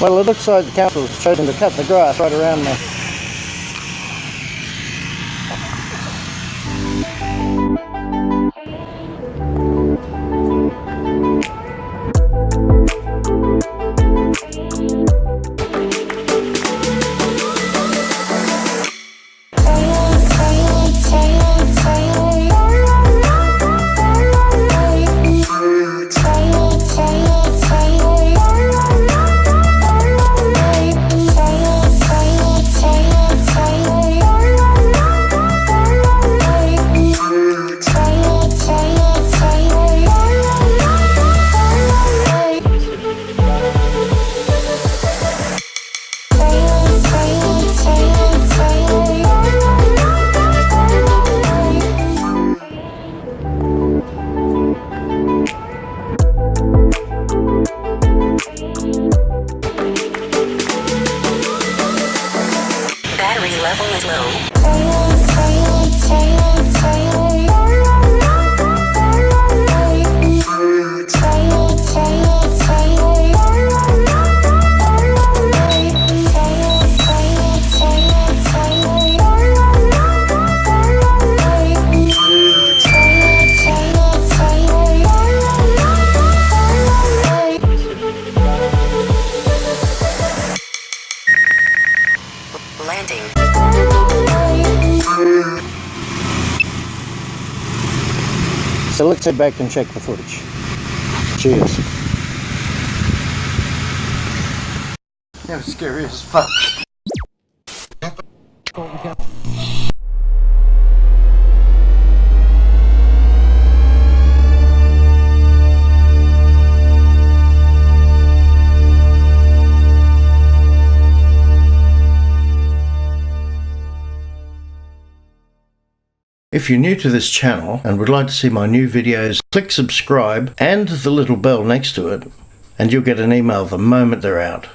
Well, it looks like the council's chosen to cut the grass right around there. Battery level is low. Landing. So let's head back and check the footage. Cheers. That was scary as fuck. If you're new to this channel and would like to see my new videos, click subscribe and the little bell next to it, and you'll get an email the moment they're out.